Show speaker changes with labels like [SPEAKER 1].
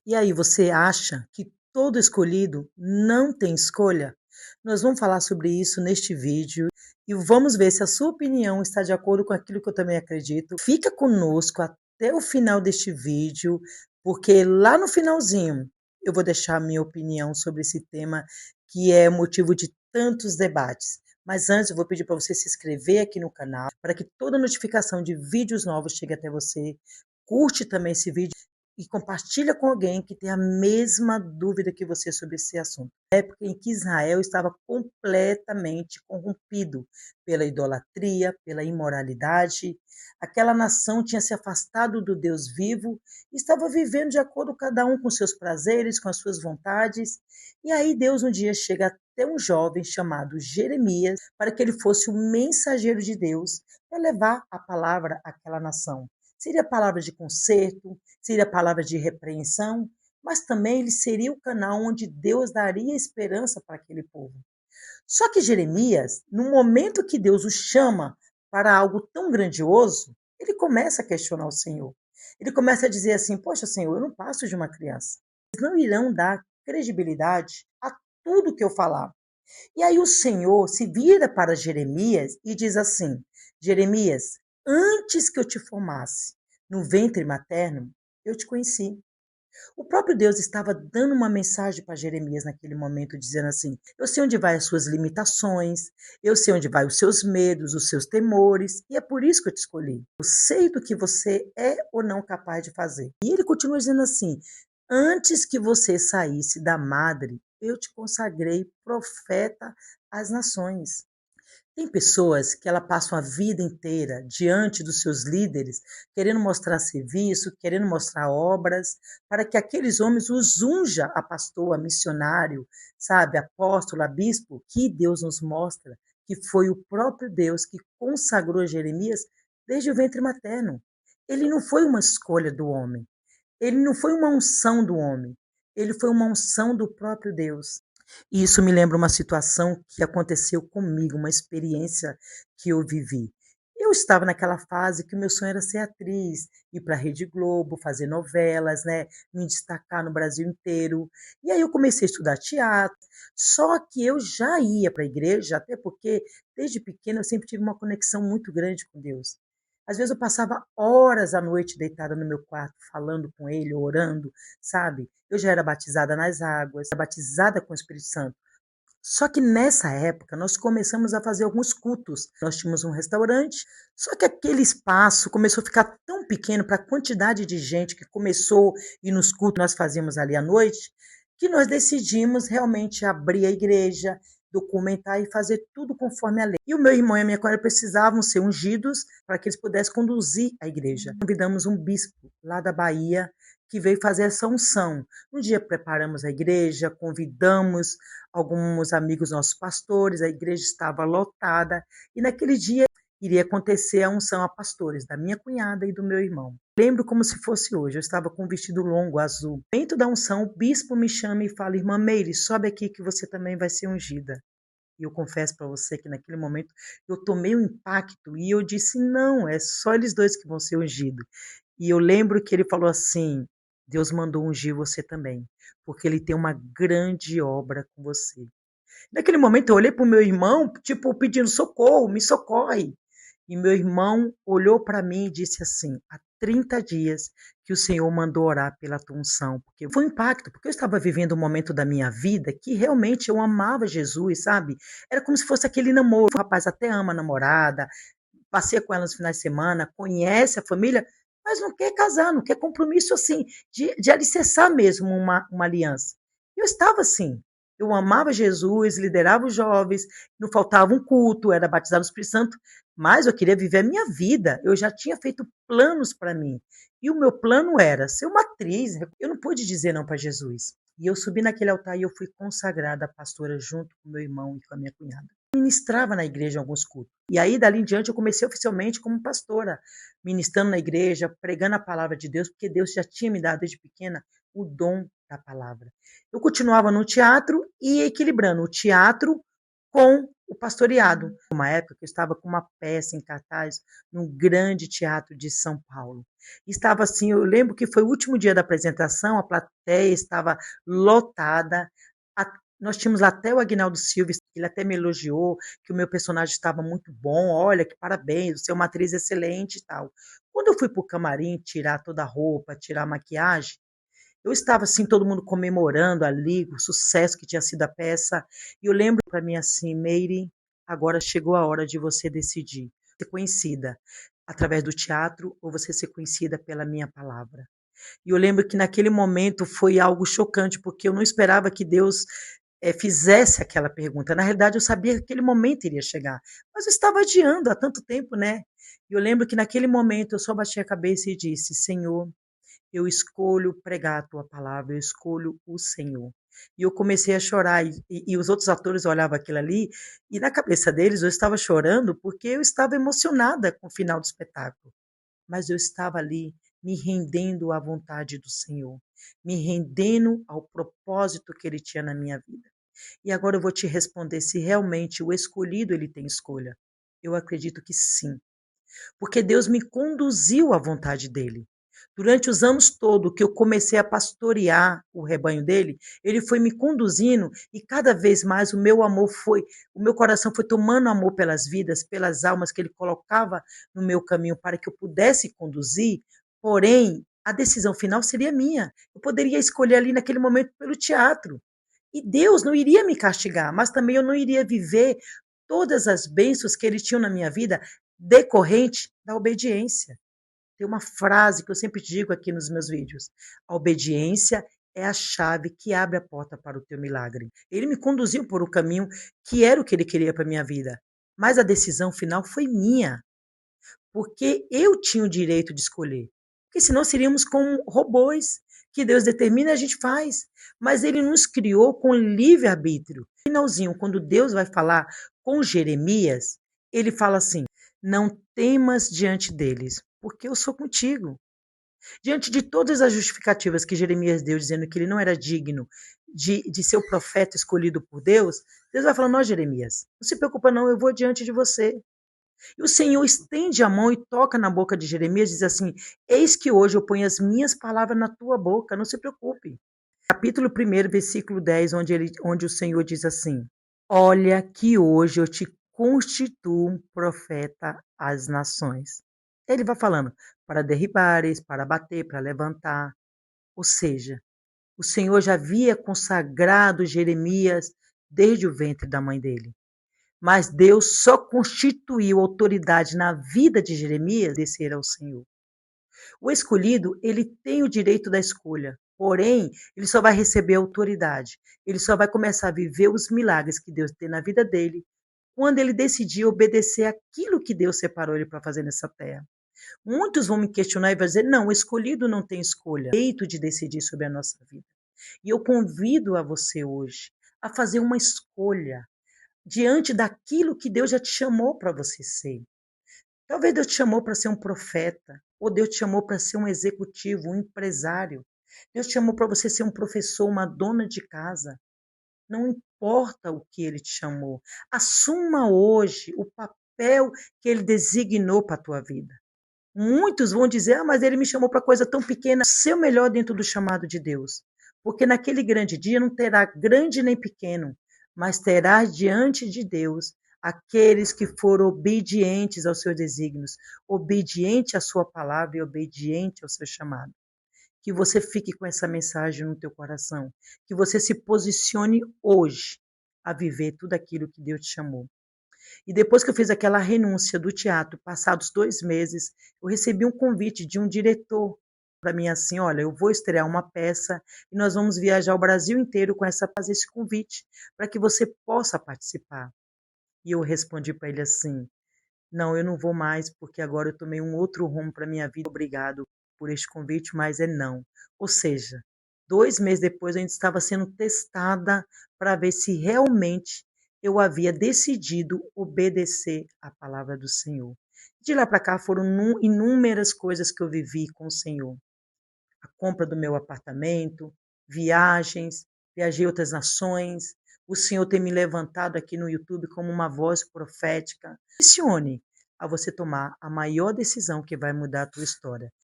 [SPEAKER 1] E aí, você acha que todo escolhido não tem escolha? Nós vamos falar sobre isso neste vídeo e vamos ver se a sua opinião está de acordo com aquilo que eu também acredito. Fica conosco até o final deste vídeo, porque lá no finalzinho eu vou deixar a minha opinião sobre esse tema que é motivo de tantos debates. Mas antes eu vou pedir para você se inscrever aqui no canal, para que toda notificação de vídeos novos chegue até você. Curte também esse vídeo e compartilha com alguém que tem a mesma dúvida que você sobre esse assunto. Época em que Israel estava completamente corrompido pela idolatria, pela imoralidade. Aquela nação tinha se afastado do Deus vivo e estava vivendo de acordo cada um com seus prazeres, com as suas vontades. E aí Deus um dia chega até um jovem chamado Jeremias para que ele fosse o mensageiro de Deus para levar a palavra àquela nação. Seria palavra de conserto, seria palavra de repreensão, mas também ele seria o canal onde Deus daria esperança para aquele povo. Só que Jeremias, no momento que Deus o chama para algo tão grandioso, ele começa a questionar o Senhor. Ele começa a dizer assim: Poxa, Senhor, eu não passo de uma criança. Eles não irão dar credibilidade a tudo que eu falar. E aí o Senhor se vira para Jeremias e diz assim: Jeremias, antes que eu te formasse no ventre materno, eu te conheci. O próprio Deus estava dando uma mensagem para Jeremias naquele momento, dizendo assim: Eu sei onde vai as suas limitações, eu sei onde vai os seus medos, os seus temores, e é por isso que eu te escolhi. Eu sei do que você é ou não capaz de fazer. E ele continua dizendo assim: Antes que você saísse da madre, eu te consagrei profeta às nações. Tem pessoas que ela passam a vida inteira diante dos seus líderes, querendo mostrar serviço, querendo mostrar obras, para que aqueles homens os unja a pastor, a missionário, sabe, apóstolo, a bispo, que Deus nos mostra que foi o próprio Deus que consagrou Jeremias desde o ventre materno. Ele não foi uma escolha do homem, ele não foi uma unção do homem, ele foi uma unção do próprio Deus. E isso me lembra uma situação que aconteceu comigo, uma experiência que eu vivi. Eu estava naquela fase que o meu sonho era ser atriz, ir para a Rede Globo, fazer novelas, né, me destacar no Brasil inteiro. E aí eu comecei a estudar teatro, só que eu já ia para a igreja, até porque desde pequena eu sempre tive uma conexão muito grande com Deus. Às vezes eu passava horas à noite deitada no meu quarto, falando com ele, orando, sabe? Eu já era batizada nas águas, batizada com o Espírito Santo. Só que nessa época nós começamos a fazer alguns cultos. Nós tínhamos um restaurante, só que aquele espaço começou a ficar tão pequeno para a quantidade de gente que começou e nos cultos nós fazíamos ali à noite, que nós decidimos realmente abrir a igreja, documentar e fazer tudo conforme a lei. E o meu irmão e a minha cunhada precisavam ser ungidos para que eles pudessem conduzir a igreja. Convidamos um bispo lá da Bahia que veio fazer essa unção. Um dia preparamos a igreja, convidamos alguns amigos nossos pastores, a igreja estava lotada, e naquele dia iria acontecer a unção a pastores, da minha cunhada e do meu irmão. Lembro como se fosse hoje, eu estava com um vestido longo, azul. Dentro da unção, o bispo me chama e fala: Irmã Meire, sobe aqui que você também vai ser ungida. E eu confesso para você que naquele momento eu tomei um impacto e eu disse: não, é só eles dois que vão ser ungidos. E eu lembro que ele falou assim: Deus mandou ungir você também, porque ele tem uma grande obra com você. Naquele momento eu olhei para o meu irmão, tipo, pedindo socorro, me socorre. E meu irmão olhou para mim e disse assim: há 30 dias que o Senhor mandou orar pela tua unção. Porque foi um impacto, porque eu estava vivendo um momento da minha vida que realmente eu amava Jesus, sabe? Era como se fosse aquele namoro. O rapaz até ama a namorada, passeia com ela nos finais de semana, conhece a família, mas não quer casar, não quer compromisso assim, de alicerçar mesmo uma aliança. Eu estava assim, eu amava Jesus, liderava os jovens, não faltava um culto, era batizado no Espírito Santo, mas eu queria viver a minha vida, eu já tinha feito planos para mim. E o meu plano era ser uma atriz, eu não pude dizer não para Jesus. E eu subi naquele altar e eu fui consagrada pastora junto com meu irmão e com a minha cunhada. Ministrava na igreja alguns cultos. E aí, dali em diante, eu comecei oficialmente como pastora, ministrando na igreja, pregando a palavra de Deus, porque Deus já tinha me dado desde pequena o dom da palavra. Eu continuava no teatro e equilibrando o teatro com o pastoreado. Uma época que eu estava com uma peça em cartaz num grande teatro de São Paulo. Estava assim, eu lembro que foi o último dia da apresentação, a plateia estava lotada. Nós tínhamos lá até o Aguinaldo Silva, ele até me elogiou, que o meu personagem estava muito bom, olha, que parabéns, você é uma atriz excelente e tal. Quando eu fui para o camarim tirar toda a roupa, tirar a maquiagem, eu estava assim, todo mundo comemorando ali o sucesso que tinha sido a peça. E eu lembro para mim assim, Meire, agora chegou a hora de você decidir. Ser conhecida através do teatro ou você ser conhecida pela minha palavra. E eu lembro que naquele momento foi algo chocante, porque eu não esperava que Deus fizesse aquela pergunta. Na realidade, eu sabia que aquele momento iria chegar, mas eu estava adiando há tanto tempo, né? E eu lembro que naquele momento eu só bati a cabeça e disse: Senhor, eu escolho pregar a tua palavra, eu escolho o Senhor. E eu comecei a chorar, e os outros atores olhavam aquilo ali, e na cabeça deles eu estava chorando porque eu estava emocionada com o final do espetáculo. Mas eu estava ali me rendendo à vontade do Senhor, me rendendo ao propósito que Ele tinha na minha vida. E agora eu vou te responder se realmente o escolhido ele tem escolha. Eu acredito que sim, porque Deus me conduziu à vontade dele. Durante os anos todo que eu comecei a pastorear o rebanho dele, ele foi me conduzindo e cada vez mais o meu coração foi tomando amor pelas vidas, pelas almas que ele colocava no meu caminho para que eu pudesse conduzir, porém, a decisão final seria minha. Eu poderia escolher ali naquele momento pelo teatro. E Deus não iria me castigar, mas também eu não iria viver todas as bênçãos que ele tinha na minha vida decorrente da obediência. Tem uma frase que eu sempre digo aqui nos meus vídeos: a obediência é a chave que abre a porta para o teu milagre. Ele me conduziu por um caminho que era o que ele queria para minha vida, mas a decisão final foi minha, porque eu tinha o direito de escolher. Porque senão seríamos como robôs, que Deus determina e a gente faz. Mas ele nos criou com livre-arbítrio. Finalzinho, quando Deus vai falar com Jeremias, ele fala assim: não temas diante deles, porque eu sou contigo. Diante de todas as justificativas que Jeremias deu, dizendo que ele não era digno de ser o profeta escolhido por Deus, Deus vai falando: não, Jeremias, não se preocupa não, eu vou diante de você. E o Senhor estende a mão e toca na boca de Jeremias e diz assim: eis que hoje eu ponho as minhas palavras na tua boca, não se preocupe. Capítulo 1, versículo 10, onde o Senhor diz assim: olha que hoje eu te constituo um profeta às nações. Ele vai falando, para derribares, para bater, para levantar. Ou seja, o Senhor já havia consagrado Jeremias desde o ventre da mãe dele. Mas Deus só constituiu autoridade na vida de Jeremias, descer ao Senhor. O escolhido, ele tem o direito da escolha, porém, ele só vai receber autoridade. Ele só vai começar a viver os milagres que Deus tem na vida dele quando ele decidir obedecer aquilo que Deus separou ele para fazer nessa terra. Muitos vão me questionar e vão dizer: não, o escolhido não tem escolha, direito de decidir sobre a nossa vida. E eu convido a você hoje a fazer uma escolha diante daquilo que Deus já te chamou para você ser. Talvez Deus te chamou para ser um profeta, ou Deus te chamou para ser um executivo, um empresário. Deus te chamou para você ser um professor, uma dona de casa. Não importa o que ele te chamou. Assuma hoje o papel que ele designou para a tua vida. Muitos vão dizer: ah, mas ele me chamou para coisa tão pequena. Ser o melhor dentro do chamado de Deus. Porque naquele grande dia não terá grande nem pequeno, mas terá diante de Deus aqueles que foram obedientes aos seus desígnios, obediente à sua palavra e obediente ao seu chamado. Que você fique com essa mensagem no teu coração, que você se posicione hoje a viver tudo aquilo que Deus te chamou. E depois que eu fiz aquela renúncia do teatro, passados 2 meses, eu recebi um convite de um diretor para mim assim: olha, eu vou estrear uma peça e nós vamos viajar o Brasil inteiro com fazer esse convite para que você possa participar. E eu respondi para ele assim: não, eu não vou mais porque agora eu tomei um outro rumo para minha vida. Obrigado por este convite, mas é não. Ou seja, 2 meses depois eu ainda estava sendo testada para ver se realmente eu havia decidido obedecer à palavra do Senhor. De lá para cá foram inúmeras coisas que eu vivi com o Senhor. A compra do meu apartamento, viagens, viajei a outras nações, o Senhor tem me levantado aqui no YouTube como uma voz profética. Direcione a você tomar a maior decisão que vai mudar a tua história.